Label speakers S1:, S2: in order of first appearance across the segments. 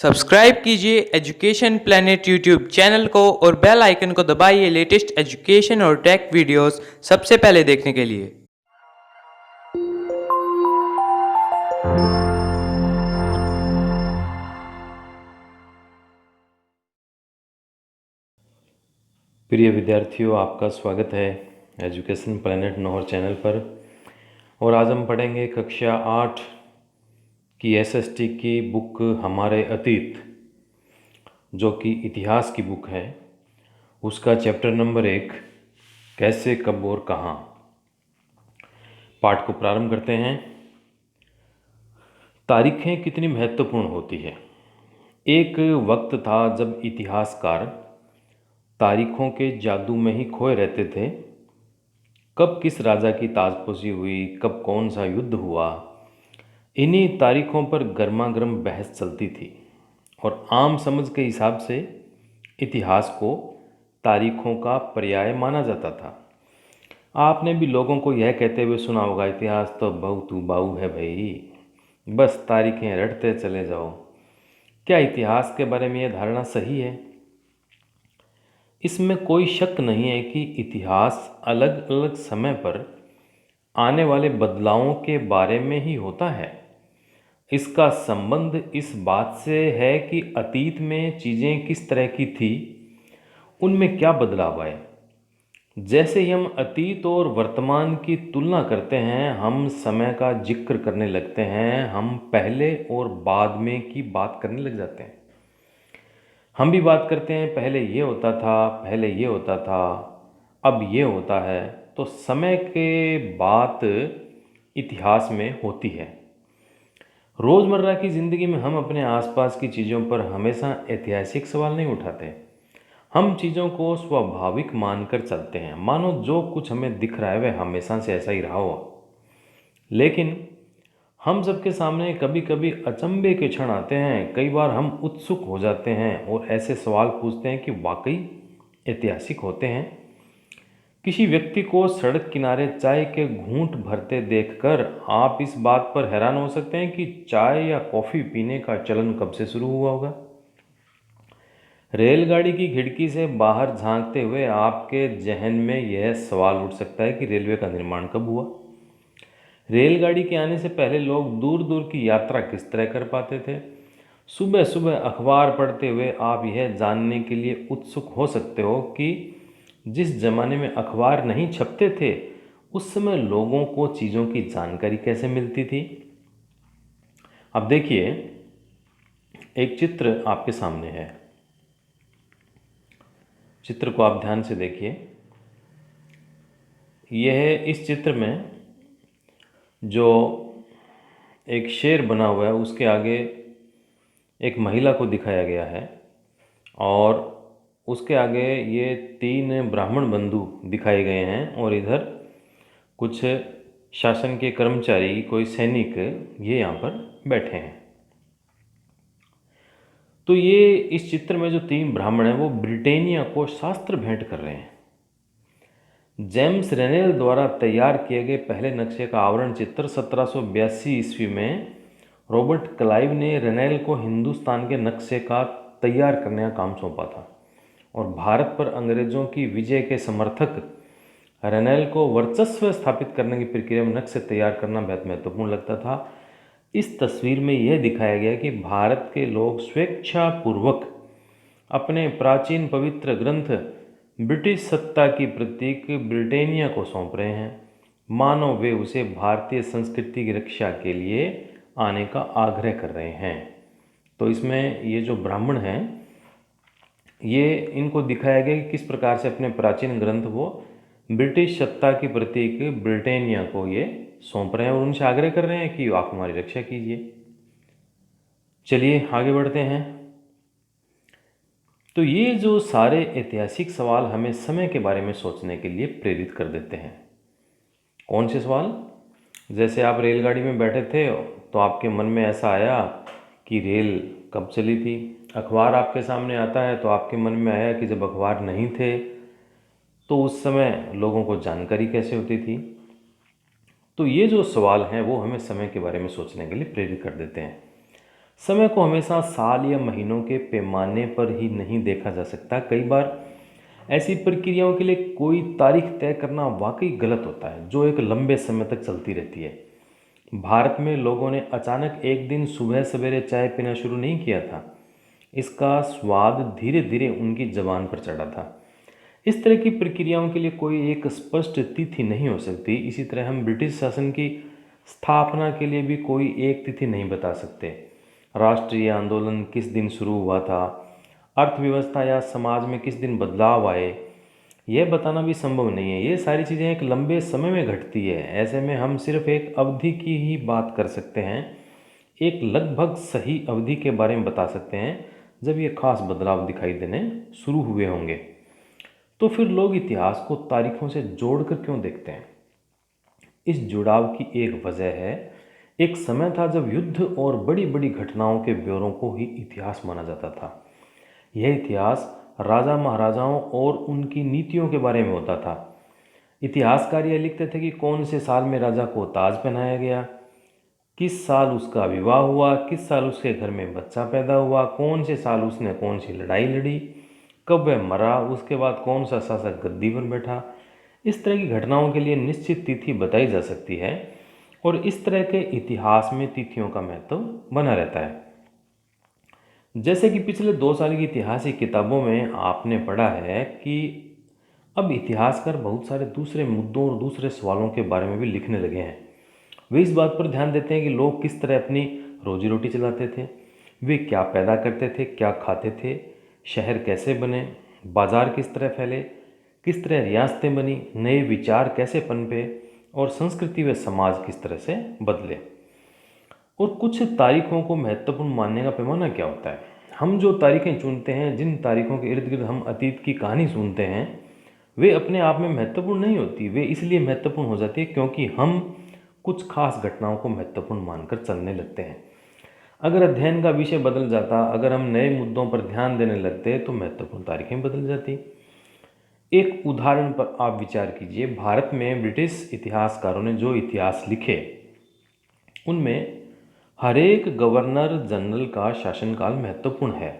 S1: Subscribe कीजिए education planet YouTube channel को और बेल आइकन को दबाइए लेटेस्ट एजुकेशन और टेक वीडियोस सबसे पहले देखने के लिए।
S2: प्रिय विद्यार्थियों, आपका स्वागत है एजुकेशन प्लेनेट नौहर चैनल पर। और आज हम पढ़ेंगे कक्षा 8 की एसएसटी की बुक हमारे अतीत, जो कि इतिहास की बुक है। उसका चैप्टर नंबर 1, कैसे, कब और कहाँ। पाठ को प्रारंभ करते हैं। तारीखें कितनी महत्वपूर्ण होती है। एक वक्त था जब इतिहासकार तारीखों के जादू में ही खोए रहते थे। कब किस राजा की ताजपोशी हुई, कब कौन सा युद्ध हुआ, इन्हीं तारीखों पर गर्मा गर्म बहस चलती थी। और आम समझ के हिसाब से इतिहास को तारीखों का पर्याय माना जाता था। आपने भी लोगों को यह कहते हुए सुना होगा, इतिहास तो बहुत बाऊ है भाई, बस तारीखें रटते चले जाओ। क्या इतिहास के बारे में यह धारणा सही है? इसमें कोई शक नहीं है कि इतिहास अलग अलग समय पर आने वाले बदलावों के बारे में ही होता है। इसका संबंध इस बात से है कि अतीत में चीज़ें किस तरह की थी, उनमें क्या बदलाव आए। जैसे ही हम अतीत और वर्तमान की तुलना करते हैं, हम समय का जिक्र करने लगते हैं, हम पहले और बाद में की बात करने लग जाते हैं। हम भी बात करते हैं, पहले ये होता था, पहले ये होता था, अब ये होता है। तो समय के बात इतिहास में होती है। रोज़मर्रा की ज़िंदगी में हम अपने आसपास की चीज़ों पर हमेशा ऐतिहासिक सवाल नहीं उठाते। हम चीज़ों को स्वाभाविक मानकर चलते हैं, मानो जो कुछ हमें दिख रहा है वह हमेशा से ऐसा ही रहा हो। लेकिन हम सबके सामने कभी कभी अचंभे के क्षण आते हैं। कई बार हम उत्सुक हो जाते हैं और ऐसे सवाल पूछते हैं कि वाकई ऐतिहासिक होते हैं। किसी व्यक्ति को सड़क किनारे चाय के घूंट भरते देखकर आप इस बात पर हैरान हो सकते हैं कि चाय या कॉफ़ी पीने का चलन कब से शुरू हुआ होगा। रेलगाड़ी की खिड़की से बाहर झांकते हुए आपके जहन में यह सवाल उठ सकता है कि रेलवे का निर्माण कब हुआ। रेलगाड़ी के आने से पहले लोग दूर दूर की यात्रा किस तरह कर पाते थे। सुबह सुबह अखबार पढ़ते हुए आप यह जानने के लिए उत्सुक हो सकते हो कि जिस ज़माने में अखबार नहीं छपते थे, उस समय लोगों को चीज़ों की जानकारी कैसे मिलती थी। अब देखिए, एक चित्र आपके सामने है। चित्र को आप ध्यान से देखिए। यह इस चित्र में जो एक शेर बना हुआ है, उसके आगे एक महिला को दिखाया गया है और उसके आगे ये 3 ब्राह्मण बंधु दिखाए गए हैं और इधर कुछ शासन के कर्मचारी, कोई सैनिक, ये यहाँ पर बैठे हैं। तो ये इस चित्र में जो 3 ब्राह्मण हैं वो ब्रिटेनिया को शास्त्र भेंट कर रहे हैं। जेम्स रेनेल द्वारा तैयार किए गए पहले नक्शे का आवरण चित्र 1782 ईस्वी में रॉबर्ट क्लाइव ने रेनेल को हिंदुस्तान के नक्शे का तैयार करने का काम सौंपा था। और भारत पर अंग्रेज़ों की विजय के समर्थक रेनेल को वर्चस्व स्थापित करने की प्रक्रिया में नक्शे तैयार करना बेहद महत्वपूर्ण लगता था। इस तस्वीर में यह दिखाया गया कि भारत के लोग स्वेच्छापूर्वक अपने प्राचीन पवित्र ग्रंथ ब्रिटिश सत्ता की प्रतीक ब्रिटेनिया को सौंप रहे हैं, मानो वे उसे भारतीय संस्कृति की रक्षा के लिए आने का आग्रह कर रहे हैं। तो इसमें ये जो ब्राह्मण हैं, ये इनको दिखाया गया कि किस प्रकार से अपने प्राचीन ग्रंथ वो ब्रिटिश सत्ता की प्रतीक ब्रिटेनिया को ये सौंप रहे हैं और उनसे आग्रह कर रहे हैं कि आप हमारी रक्षा कीजिए। चलिए आगे बढ़ते हैं। तो ये जो सारे ऐतिहासिक सवाल हमें समय के बारे में सोचने के लिए प्रेरित कर देते हैं। कौन से सवाल? जैसे आप रेलगाड़ी में बैठे थे तो आपके मन में ऐसा आया कि रेल कब चली थी। अखबार आपके सामने आता है तो आपके मन में आया कि जब अखबार नहीं थे तो उस समय लोगों को जानकारी कैसे होती थी। तो ये जो सवाल हैं वो हमें समय के बारे में सोचने के लिए प्रेरित कर देते हैं। समय को हमेशा साल या महीनों के पैमाने पर ही नहीं देखा जा सकता। कई बार ऐसी प्रक्रियाओं के लिए कोई तारीख तय करना वाकई गलत होता है जो एक लंबे समय तक चलती रहती है। भारत में लोगों ने अचानक एक दिन सुबह सवेरे चाय पीना शुरू नहीं किया था। इसका स्वाद धीरे धीरे उनकी जबान पर चढ़ा था। इस तरह की प्रक्रियाओं के लिए कोई एक स्पष्ट तिथि नहीं हो सकती। इसी तरह हम ब्रिटिश शासन की स्थापना के लिए भी कोई एक तिथि नहीं बता सकते। राष्ट्रीय आंदोलन किस दिन शुरू हुआ था, अर्थव्यवस्था या समाज में किस दिन बदलाव आए, यह बताना भी संभव नहीं है। ये सारी चीज़ें एक लंबे समय में घटती है। ऐसे में हम सिर्फ एक अवधि की ही बात कर सकते हैं, एक लगभग सही अवधि के बारे में बता सकते हैं जब ये खास बदलाव दिखाई देने शुरू हुए होंगे। तो फिर लोग इतिहास को तारीखों से जोड़कर क्यों देखते हैं? इस जुड़ाव की एक वजह है, एक समय था जब युद्ध और बड़ी बड़ी घटनाओं के ब्यौरों को ही इतिहास माना जाता था। यह इतिहास राजा महाराजाओं और उनकी नीतियों के बारे में होता था। इतिहासकार यह लिखते थे कि कौन से साल में राजा को ताज पहनाया गया, किस साल उसका विवाह हुआ, किस साल उसके घर में बच्चा पैदा हुआ, कौन से साल उसने कौन सी लड़ाई लड़ी, कब वह मरा, उसके बाद कौन सा शासक गद्दी पर बैठा। इस तरह की घटनाओं के लिए निश्चित तिथि बताई जा सकती है और इस तरह के इतिहास में तिथियों का महत्व बना रहता है। जैसे कि पिछले 2 साल की इतिहास की किताबों में आपने पढ़ा है कि अब इतिहासकार बहुत सारे दूसरे मुद्दों और दूसरे सवालों के बारे में भी लिखने लगे हैं। वे इस बात पर ध्यान देते हैं कि लोग किस तरह अपनी रोजी रोटी चलाते थे, वे क्या पैदा करते थे, क्या खाते थे, शहर कैसे बने, बाजार किस तरह फैले, किस तरह रियासतें बनी, नए विचार कैसे पनपे और संस्कृति व समाज किस तरह से बदले। और कुछ तारीखों को महत्वपूर्ण मानने का पैमाना क्या होता है? हम जो तारीखें चुनते हैं, जिन तारीखों के इर्द गिर्द हम अतीत की कहानी सुनते हैं, वे अपने आप में महत्वपूर्ण नहीं होती। वे इसलिए महत्वपूर्ण हो जाती है क्योंकि हम कुछ खास घटनाओं को महत्वपूर्ण मानकर चलने लगते हैं। अगर अध्ययन का विषय बदल जाता, अगर हम नए मुद्दों पर ध्यान देने लगते, तो महत्वपूर्ण तारीखें बदल जाती। एक उदाहरण पर आप विचार कीजिए। भारत में ब्रिटिश इतिहासकारों ने जो इतिहास लिखे, उनमें हर एक गवर्नर जनरल का शासनकाल महत्वपूर्ण है।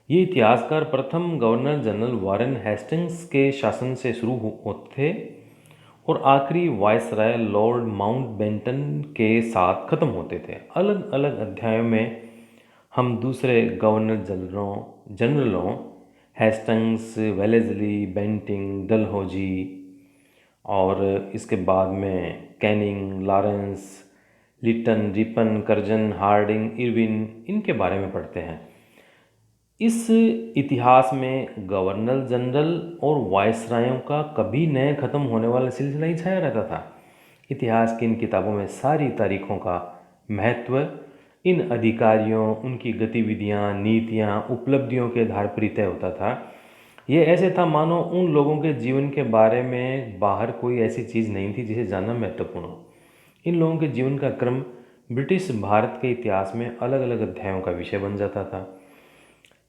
S2: ये इतिहासकार प्रथम गवर्नर जनरल वारेन हेस्टिंग्स के शासन से शुरू होते थे और आखिरी वायसराय लॉर्ड माउंटबेटन के साथ खत्म होते थे। अलग अलग अध्यायों में हम दूसरे गवर्नर जनरलों हेस्टिंग्स, वेलेस्ली, बेंटिंग, डलहौजी और इसके बाद में Canning, Lawrence, Lytton, Ripon, Curzon, Hardinge, Irwin, इनके बारे में पढ़ते हैं। इस इतिहास में गवर्नर जनरल और वायसरायों का कभी न खत्म होने वाला सिलसिला ही छाया रहता था। इतिहास की इन किताबों में सारी तारीखों का महत्व इन अधिकारियों, उनकी गतिविधियां, नीतियां, उपलब्धियों के आधार पर ही तय होता था। ये ऐसे था मानो उन लोगों के जीवन के बारे में बाहर कोई ऐसी चीज़ नहीं थी जिसे जानना महत्वपूर्ण हो। इन लोगों के जीवन का क्रम ब्रिटिश भारत के इतिहास में अलग अलग अध्यायों का विषय बन जाता था।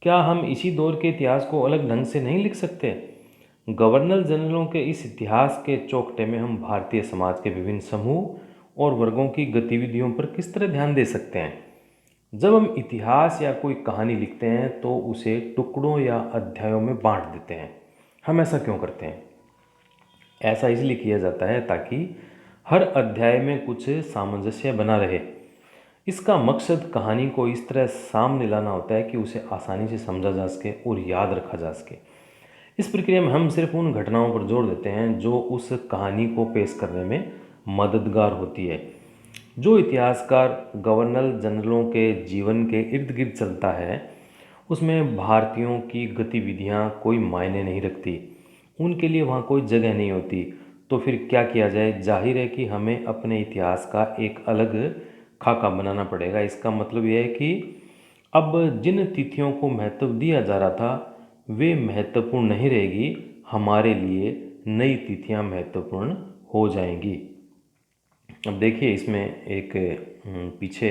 S2: क्या हम इसी दौर के इतिहास को अलग ढंग से नहीं लिख सकते? गवर्नर जनरलों के इस इतिहास के चौखटे में हम भारतीय समाज के विभिन्न समूह और वर्गों की गतिविधियों पर किस तरह ध्यान दे सकते हैं? जब हम इतिहास या कोई कहानी लिखते हैं तो उसे टुकड़ों या अध्यायों में बांट देते हैं। हम ऐसा क्यों करते हैं? ऐसा इसलिए किया जाता है ताकि हर अध्याय में कुछ सामंजस्य बना रहे। इसका मकसद कहानी को इस तरह सामने लाना होता है कि उसे आसानी से समझा जा सके और याद रखा जा सके। इस प्रक्रिया में हम सिर्फ उन घटनाओं पर जोर देते हैं जो उस कहानी को पेश करने में मददगार होती है। जो इतिहासकार गवर्नर जनरलों के जीवन के इर्द गिर्द चलता है, उसमें भारतीयों की गतिविधियां कोई मायने नहीं रखती, उनके लिए वहाँ कोई जगह नहीं होती। तो फिर क्या किया जाए? जाहिर है कि हमें अपने इतिहास का एक अलग खाका बनाना पड़ेगा। इसका मतलब यह है कि अब जिन तिथियों को महत्व दिया जा रहा था वे महत्वपूर्ण नहीं रहेगी, हमारे लिए नई तिथियां महत्वपूर्ण हो जाएंगी। अब देखिए, इसमें एक पीछे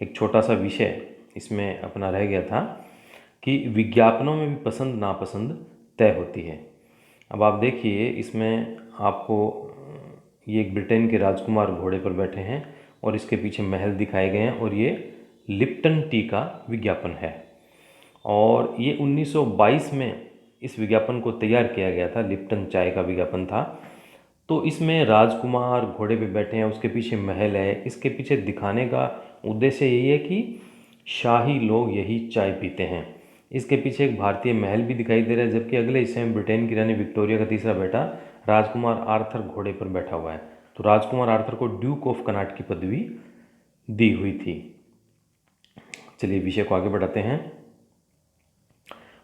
S2: एक छोटा सा विषय इसमें अपना रह गया था कि विज्ञापनों में भी पसंद नापसंद तय होती है। अब आप देखिए, इसमें आपको ये एक ब्रिटेन के राजकुमार घोड़े पर बैठे हैं और इसके पीछे महल दिखाए गए हैं और ये लिप्टन टी का विज्ञापन है और ये 1922 में इस विज्ञापन को तैयार किया गया था। लिप्टन चाय का विज्ञापन था। तो इसमें राजकुमार घोड़े पे बैठे हैं, उसके पीछे महल है। इसके पीछे दिखाने का उद्देश्य यही है कि शाही लोग यही चाय पीते हैं। इसके पीछे एक भारतीय महल भी दिखाई दे रहा है, जबकि अगले हिस्से में ब्रिटेन की रानी विक्टोरिया का तीसरा बेटा राजकुमार आर्थर घोड़े पर बैठा हुआ है। तो राजकुमार आर्थर को ड्यूक ऑफ कनाट की पदवी दी हुई थी। चलिए विषय को आगे बढ़ाते हैं।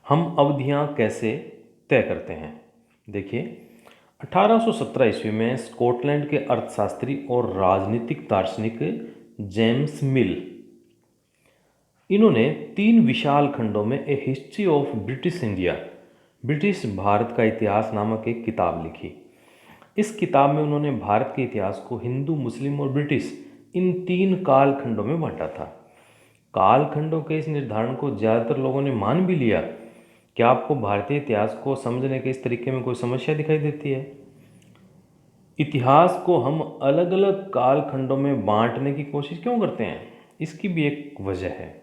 S2: हम अवधियां कैसे तय करते हैं? देखिए, 1817 ईस्वी में स्कॉटलैंड के अर्थशास्त्री और राजनीतिक दार्शनिक जेम्स मिल, इन्होंने 3 विशाल खंडों में a history of British India, British Bharat का इतिहास नामक एक किताब लिखी। इस किताब में उन्होंने भारत के इतिहास को हिंदू, मुस्लिम और ब्रिटिश इन 3 काल खंडों में बांटा था। काल खंडों के इस निर्धारण को ज़्यादातर लोगों ने मान भी लिया। क्या आपको भारतीय इतिहास को समझने के इस तरीके में कोई समस्या दिखाई देती है? इतिहास को हम अलग अलग काल खंडों में बांटने की कोशिश क्यों करते हैं? इसकी भी एक वजह है।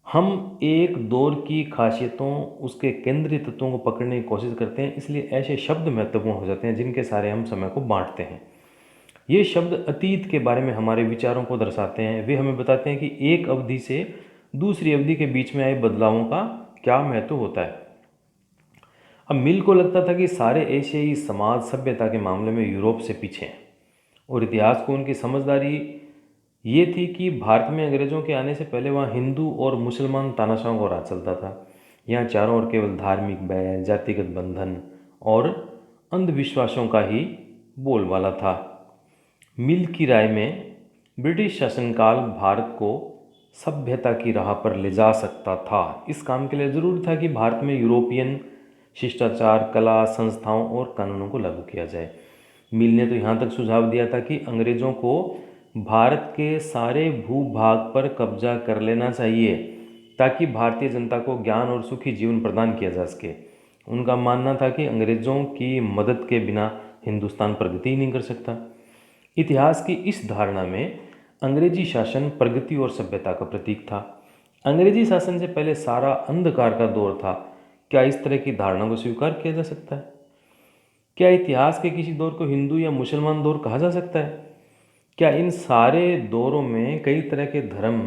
S2: हम एक दौर की खासियतों, उसके केंद्रीय तत्वों को पकड़ने की कोशिश करते हैं, इसलिए ऐसे शब्द महत्वपूर्ण हो जाते हैं जिनके सारे हम समय को बांटते हैं। ये शब्द अतीत के बारे में हमारे विचारों को दर्शाते हैं। वे हमें बताते हैं कि एक अवधि से दूसरी अवधि के बीच में आए बदलावों का क्या महत्व होता है। अब मिल को लगता था कि सारे एशियाई समाज सभ्यता के मामले में यूरोप से पीछे हैं और इतिहास को उनकी समझदारी ये थी कि भारत में अंग्रेज़ों के आने से पहले वहाँ हिंदू और मुसलमान तानाशाहों का राज चलता था। यहाँ चारों ओर केवल धार्मिक बैर, जातिगत बंधन और अंधविश्वासों का ही बोलबाला था। मिल की राय में ब्रिटिश शासनकाल भारत को सभ्यता की राह पर ले जा सकता था। इस काम के लिए ज़रूरी था कि भारत में यूरोपियन शिष्टाचार, कला, संस्थाओं और कानूनों को लागू किया जाए। मिल ने तो यहाँ तक सुझाव दिया था कि अंग्रेज़ों को भारत के सारे भूभाग पर कब्जा कर लेना चाहिए ताकि भारतीय जनता को ज्ञान और सुखी जीवन प्रदान किया जा सके। उनका मानना था कि अंग्रेज़ों की मदद के बिना हिंदुस्तान प्रगति ही नहीं कर सकता। इतिहास की इस धारणा में अंग्रेजी शासन प्रगति और सभ्यता का प्रतीक था। अंग्रेजी शासन से पहले सारा अंधकार का दौर था। क्या इस तरह की धारणा को स्वीकार किया जा सकता है? क्या इतिहास के किसी दौर को हिंदू या मुसलमान दौर कहा जा सकता है? क्या इन सारे दौरों में कई तरह के धर्म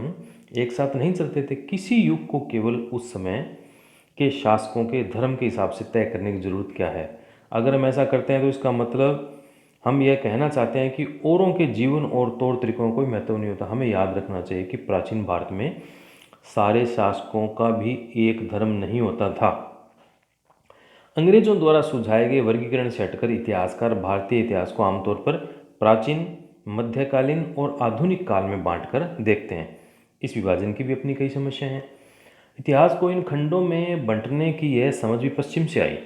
S2: एक साथ नहीं चलते थे? किसी युग को केवल उस समय के शासकों के धर्म के हिसाब से तय करने की ज़रूरत क्या है? अगर हम ऐसा करते हैं तो इसका मतलब हम यह कहना चाहते हैं कि औरों के जीवन और तौर तरीकों का कोई महत्व नहीं होता। हमें याद रखना चाहिए कि प्राचीन भारत में सारे शासकों का भी एक धर्म नहीं होता था। अंग्रेजों द्वारा सुझाए गए वर्गीकरण से हटकर इतिहासकार भारतीय इतिहास को आमतौर पर प्राचीन, मध्यकालीन और आधुनिक काल में बांटकर देखते हैं। इस विभाजन की भी अपनी कई समस्याएं हैं। इतिहास को इन खंडों में बंटने की यह समझ भी पश्चिम से आई।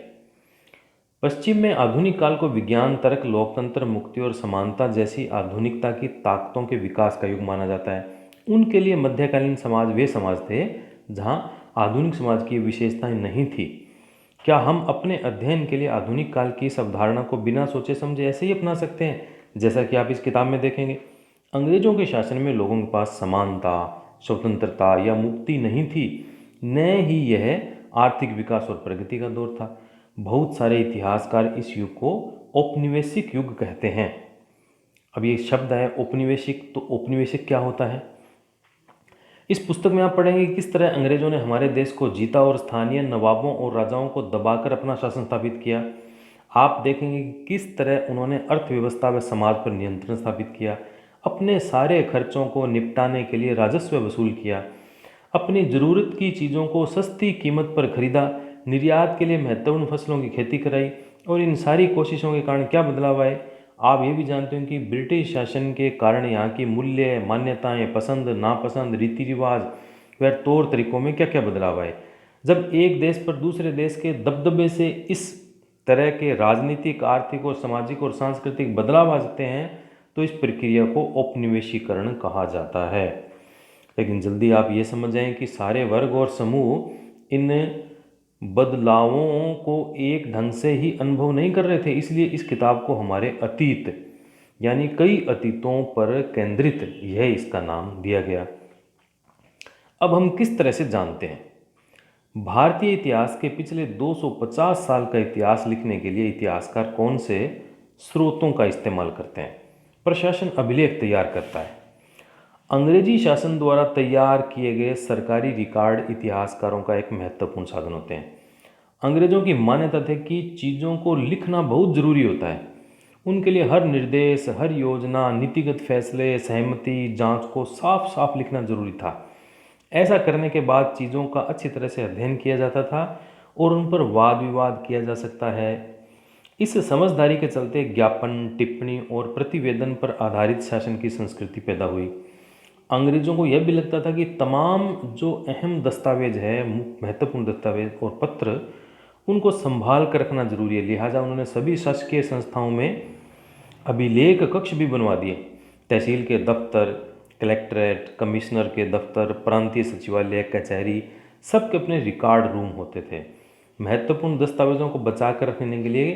S2: पश्चिम में आधुनिक काल को विज्ञान, तर्क, लोकतंत्र, मुक्ति और समानता जैसी आधुनिकता की ताकतों के विकास का युग माना जाता है। उनके लिए मध्यकालीन समाज वे समाज थे जहां आधुनिक समाज की विशेषताएं नहीं थी। क्या हम अपने अध्ययन के लिए आधुनिक काल की इस अवधारणा को बिना सोचे समझे ऐसे ही अपना सकते हैं जैसा कि आप इस किताब में देखेंगे? अंग्रेजों के शासन में लोगों के पास समानता, स्वतंत्रता या मुक्ति नहीं थी, न ही यह आर्थिक विकास और प्रगति का दौर था। बहुत सारे इतिहासकार इस युग को औपनिवेशिक युग कहते हैं। अब ये शब्द है औपनिवेशिक, तो औपनिवेशिक क्या होता है? इस पुस्तक में आप पढ़ेंगे कि किस तरह अंग्रेजों ने हमारे देश को जीता और स्थानीय नवाबों और राजाओं को दबाकर अपना शासन स्थापित किया। आप देखेंगे कि किस तरह उन्होंने अर्थव्यवस्था व समाज पर नियंत्रण स्थापित किया, अपने सारे खर्चों को निपटाने के लिए राजस्व वसूल किया, अपनी ज़रूरत की चीज़ों को सस्ती कीमत पर खरीदा, निर्यात के लिए महत्वपूर्ण फसलों की खेती कराई। और इन सारी कोशिशों के कारण क्या बदलाव आए? आप ये भी जानते हैं कि ब्रिटिश शासन के कारण यहाँ की मूल्य, मान्यताएं, पसंद नापसंद, रीति रिवाज व तौर तरीकों में क्या क्या बदलाव आए। जब एक देश पर दूसरे देश के दबदबे से इस तरह के राजनीतिक, आर्थिक और सामाजिक और सांस्कृतिक बदलाव आ जाते हैं तो इस प्रक्रिया को औपनिवेशीकरण कहा जाता है। लेकिन जल्दी आप ये समझ जाएं कि सारे वर्ग और समूह इन बदलावों को एक ढंग से ही अनुभव नहीं कर रहे थे। इसलिए इस किताब को हमारे अतीत यानी कई अतीतों पर केंद्रित, यह इसका नाम दिया गया। अब हम किस तरह से जानते हैं भारतीय इतिहास के पिछले 250 साल का इतिहास लिखने के लिए इतिहासकार कौन से स्रोतों का इस्तेमाल करते हैं? प्रशासन अभिलेख तैयार करता है। अंग्रेजी शासन द्वारा तैयार किए गए सरकारी रिकॉर्ड इतिहासकारों का एक महत्वपूर्ण साधन होते हैं। अंग्रेजों की मान्यता थी कि चीज़ों को लिखना बहुत ज़रूरी होता है। उनके लिए हर निर्देश, हर योजना, नीतिगत फैसले, सहमति, जांच को साफ साफ लिखना जरूरी था। ऐसा करने के बाद चीज़ों का अच्छी तरह से अध्ययन किया जाता था और उन पर वाद विवाद किया जा सकता है। इस समझदारी के चलते ज्ञापन, टिप्पणी और प्रतिवेदन पर आधारित शासन की संस्कृति पैदा हुई। अंग्रेजों को यह भी लगता था कि तमाम जो अहम दस्तावेज है, महत्वपूर्ण दस्तावेज और पत्र, उनको संभाल कर रखना जरूरी है। लिहाजा उन्होंने सभी शासकीय संस्थाओं में अभिलेख कक्ष भी बनवा दिए। तहसील के दफ्तर, कलेक्ट्रेट, कमिश्नर के दफ्तर, प्रांतीय सचिवालय, कचहरी, सबके अपने रिकॉर्ड रूम होते थे। महत्वपूर्ण दस्तावेजों को बचा कर रखने के लिए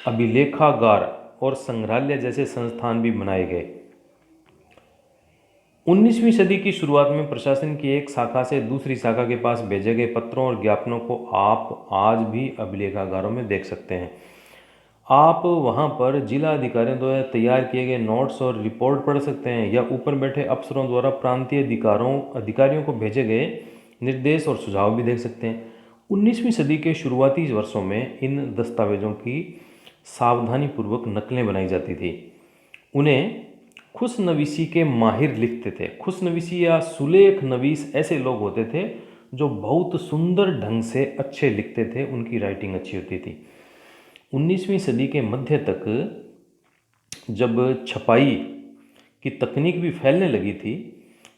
S2: अभिलेखागार और संग्रहालय जैसे संस्थान भी बनाए गए। 19वीं सदी की शुरुआत में प्रशासन की एक शाखा से दूसरी शाखा के पास भेजे गए पत्रों और ज्ञापनों को आप आज भी अभिलेखागारों में देख सकते हैं। आप वहां पर जिला अधिकारियों द्वारा तैयार किए गए नोट्स और रिपोर्ट पढ़ सकते हैं, या ऊपर बैठे अफसरों द्वारा प्रांतीय अधिकारियों को भेजे गए निर्देश और सुझाव भी देख सकते हैं। 19वीं सदी के शुरुआती वर्षों में इन दस्तावेजों की सावधानीपूर्वक नकलें बनाई जाती थी। उन्हें खुशनवीसी के माहिर लिखते थे। खुशनवीसी या सुलेख नवीस ऐसे लोग होते थे जो बहुत सुंदर ढंग से अच्छे लिखते थे, उनकी राइटिंग अच्छी होती थी। 19वीं सदी के मध्य तक जब छपाई की तकनीक भी फैलने लगी थी,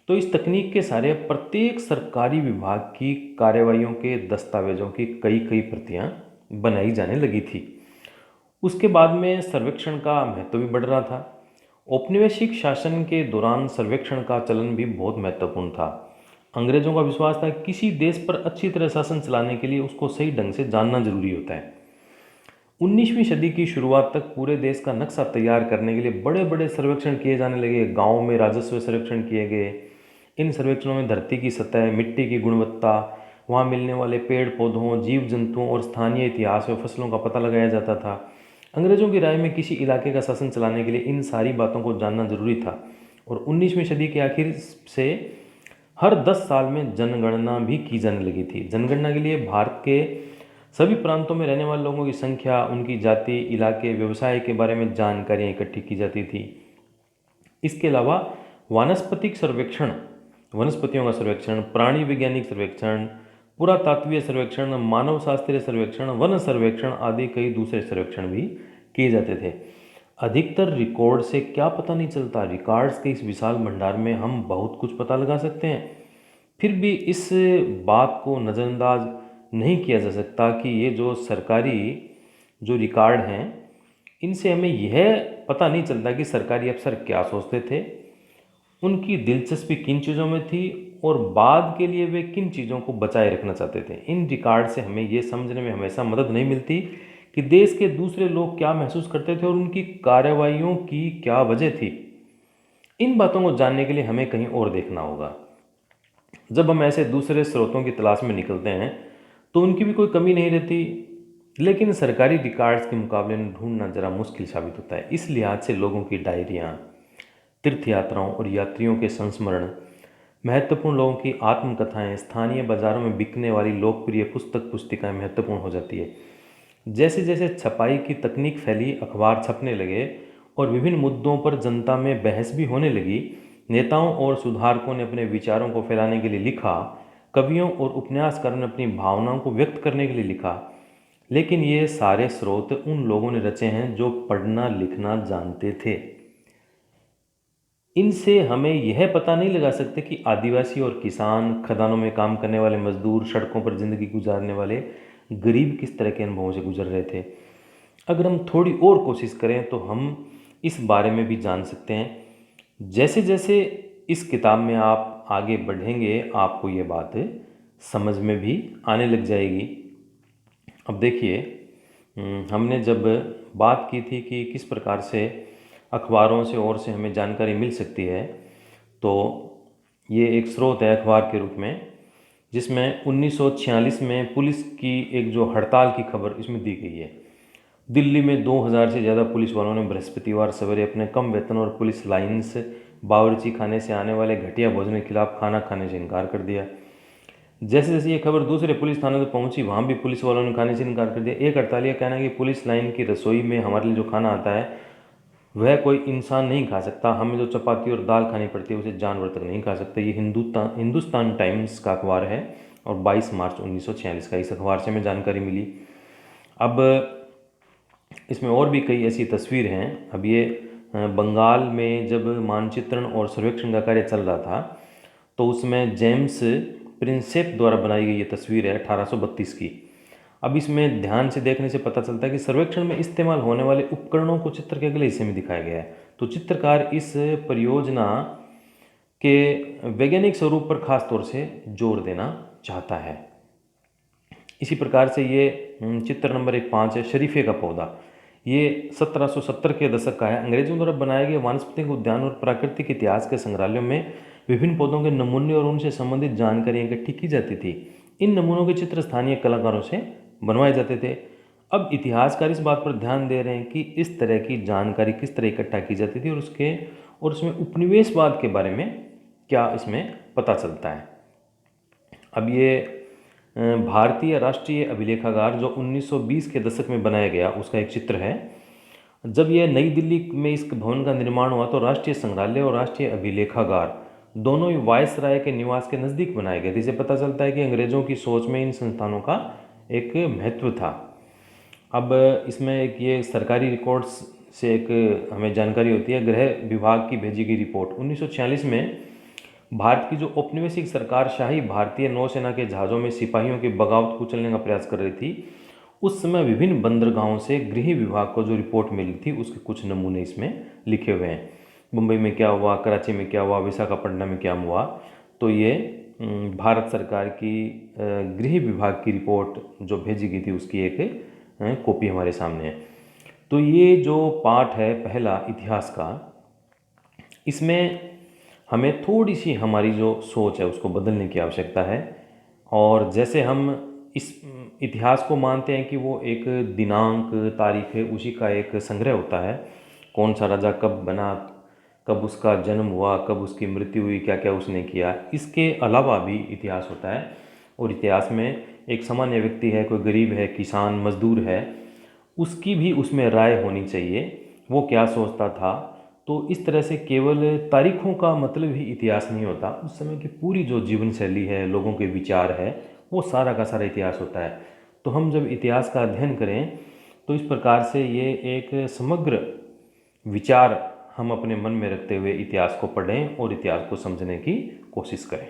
S2: तो इस तकनीक के सहारे प्रत्येक सरकारी विभाग की कार्यवाहियों के दस्तावेजों की कई कई प्रतियां बनाई जाने लगी थी। उसके बाद में सर्वेक्षण का महत्व भी बढ़ रहा था। औपनिवेशिक शासन के दौरान सर्वेक्षण का चलन भी बहुत महत्वपूर्ण था। अंग्रेजों का विश्वास था कि किसी देश पर अच्छी तरह शासन चलाने के लिए उसको सही ढंग से जानना जरूरी होता है। 19वीं सदी की शुरुआत तक पूरे देश का नक्शा तैयार करने के लिए बड़े बड़े सर्वेक्षण किए जाने लगे। गाँव में राजस्व सर्वेक्षण किए गए। इन सर्वेक्षणों में धरती की सतह, मिट्टी की गुणवत्ता, वहाँ मिलने वाले पेड़ पौधों, जीव जंतुओं और स्थानीय इतिहास व फसलों का पता लगाया जाता था। अंग्रेजों की राय में किसी इलाके का शासन चलाने के लिए इन सारी बातों को जानना जरूरी था। और 19वीं सदी के आखिर से हर 10 साल में जनगणना भी की जाने लगी थी। जनगणना के लिए भारत के सभी प्रांतों में रहने वाले लोगों की संख्या, उनकी जाति, इलाके, व्यवसाय के बारे में जानकारियाँ इकट्ठी की जाती थी। इसके अलावा वानस्पतिक सर्वेक्षण, वनस्पतियों का सर्वेक्षण, प्राणी वैज्ञानिक सर्वेक्षण, पुरातात्वीय सर्वेक्षण, मानव शास्त्रीय सर्वेक्षण, वन सर्वेक्षण आदि कई दूसरे सर्वेक्षण भी किए जाते थे। अधिकतर रिकॉर्ड से क्या पता नहीं चलता। रिकॉर्ड्स के इस विशाल भंडार में हम बहुत कुछ पता लगा सकते हैं, फिर भी इस बात को नज़रअंदाज नहीं किया जा सकता कि ये जो सरकारी जो रिकॉर्ड हैं, इनसे हमें यह पता नहीं चलता कि सरकारी अफसर क्या सोचते थे, उनकी दिलचस्पी किन चीज़ों में थी और बाद के लिए वे किन चीज़ों को बचाए रखना चाहते थे। इन रिकॉर्ड से हमें ये समझने में हमेशा मदद नहीं मिलती कि देश के दूसरे लोग क्या महसूस करते थे और उनकी कार्रवाइयों की क्या वजह थी। इन बातों को जानने के लिए हमें कहीं और देखना होगा। जब हम ऐसे दूसरे स्रोतों की तलाश में निकलते हैं तो उनकी भी कोई कमी नहीं रहती, लेकिन सरकारी रिकॉर्ड्स के मुकाबले में ढूंढना ज़रा मुश्किल साबित होता है। इस लिहाज से लोगों की डायरियाँ, तीर्थ यात्राओं और यात्रियों के संस्मरण, महत्वपूर्ण लोगों की आत्मकथाएं, स्थानीय बाजारों में बिकने वाली लोकप्रिय पुस्तिकाएं महत्वपूर्ण हो जाती है। जैसे जैसे छपाई की तकनीक फैली, अखबार छपने लगे और विभिन्न मुद्दों पर जनता में बहस भी होने लगी, नेताओं और सुधारकों ने अपने विचारों को फैलाने के लिए लिखा, कवियों और उपन्यासकारों ने अपनी भावनाओं को व्यक्त करने के लिए लिखा। लेकिन ये सारे स्रोत उन लोगों ने रचे हैं जो पढ़ना लिखना जानते थे। इनसे हमें यह पता नहीं लगा सकते कि आदिवासी और किसान, खदानों में काम करने वाले मजदूर, सड़कों पर ज़िंदगी गुजारने वाले गरीब किस तरह के अनुभवों से गुजर रहे थे। अगर हम थोड़ी और कोशिश करें तो हम इस बारे में भी जान सकते हैं। जैसे जैसे इस किताब में आप आगे बढ़ेंगे, आपको ये बात समझ में भी आने लग जाएगी। अब देखिए, हमने जब बात की थी कि किस प्रकार से अखबारों से और से हमें जानकारी मिल सकती है, तो ये एक स्रोत है अखबार के रूप में। जिसमें 1946 में पुलिस की एक जो हड़ताल की खबर इसमें दी गई है। दिल्ली में 2000 से ज़्यादा पुलिस वालों ने बृहस्पतिवार सवेरे अपने कम वेतन और पुलिस लाइन्स बावर्ची खाने से आने वाले घटिया भोजन के खिलाफ खाना खाने से इनकार कर दिया। जैसे जैसे ये खबर दूसरे पुलिस थानों तक पहुंची, वहाँ भी पुलिस वालों ने खाने से इनकार कर दिया। एक हड़ताली का कहना है कि पुलिस लाइन की रसोई में हमारे लिए जो खाना आता है वह कोई इंसान नहीं खा सकता, हमें जो चपाती और दाल खानी पड़ती है उसे जानवर तक नहीं खा सकते। ये हिंदुस्तान टाइम्स का अखबार है और 22 मार्च 1946 का, इस अखबार से हमें जानकारी मिली। अब इसमें और भी कई ऐसी तस्वीर हैं। अब ये बंगाल में जब मानचित्रण और सर्वेक्षण का कार्य चल रहा था तो उसमें जेम्स प्रिंसेप द्वारा बनाई गई ये तस्वीर है 1832 की। अब इसमें ध्यान से देखने से पता चलता है कि सर्वेक्षण में इस्तेमाल होने वाले उपकरणों को चित्र के अगले हिस्से में दिखाया गया है। तो चित्रकार इस परियोजना के वैज्ञानिक स्वरूप पर खास तौर से जोर देना चाहता है। इसी प्रकार से ये चित्र नंबर 5 है, शरीफे का पौधा। ये 1770 के दशक का है। अंग्रेजों द्वारा बनाए गए वानस्पतिक उद्यान और प्राकृतिक इतिहास के संग्रहालयों में विभिन्न पौधों के नमूने और उनसे संबंधित जानकारी इकट्ठी की जाती थी। इन नमूनों के चित्र स्थानीय कलाकारों से बनवाए जाते थे। अब इतिहासकार इस बात पर ध्यान दे रहे हैं कि इस तरह की जानकारी किस तरह इकट्ठा की जाती थी और उसमें उपनिवेशवाद के बारे में क्या इसमें पता चलता है। अब ये भारतीय राष्ट्रीय अभिलेखागार जो 1920 के दशक में बनाया गया उसका एक चित्र है। जब यह नई दिल्ली में इस भवन का निर्माण हुआ तो राष्ट्रीय संग्रहालय और राष्ट्रीय अभिलेखागार दोनों ही वायसराय के निवास के नज़दीक बनाए गए थे। इससे पता चलता है कि अंग्रेज़ों की सोच में इन संस्थानों का एक महत्व था। अब इसमें एक ये सरकारी रिकॉर्ड्स से एक हमें जानकारी होती है। गृह विभाग की भेजी गई रिपोर्ट 1946 में भारत की जो औपनिवेशिक सरकार शाही भारतीय नौसेना के जहाज़ों में सिपाहियों की बगावत कुचलने का प्रयास कर रही थी, उस समय विभिन्न बंदरगाहों से गृह विभाग को जो रिपोर्ट मिली थी उसके कुछ नमूने इसमें लिखे हुए हैं। मुंबई में क्या हुआ, कराची में क्या हुआ, विशाखापट्टनम में क्या हुआ। तो ये भारत सरकार की गृह विभाग की रिपोर्ट जो भेजी गई थी उसकी एक कॉपी हमारे सामने है। तो ये जो पार्ट है पहला इतिहास का, इसमें हमें थोड़ी सी हमारी जो सोच है उसको बदलने की आवश्यकता है। और जैसे हम इस इतिहास को मानते हैं कि वो एक दिनांक तारीख है, उसी का एक संग्रह होता है, कौन सा राजा कब बना, कब उसका जन्म हुआ, कब उसकी मृत्यु हुई, क्या क्या उसने किया। इसके अलावा भी इतिहास होता है और इतिहास में एक सामान्य व्यक्ति है, कोई गरीब है, किसान, मजदूर है, उसकी भी उसमें राय होनी चाहिए, वो क्या सोचता था। तो इस तरह से केवल तारीखों का मतलब ही इतिहास नहीं होता, उस समय की पूरी जो जीवन शैली है, लोगों के विचार है, वो सारा का सारा इतिहास होता है। तो हम जब इतिहास का अध्ययन करें तो इस प्रकार से ये एक समग्र विचार हम अपने मन में रखते हुए इतिहास को पढ़ें और इतिहास को समझने की कोशिश करें।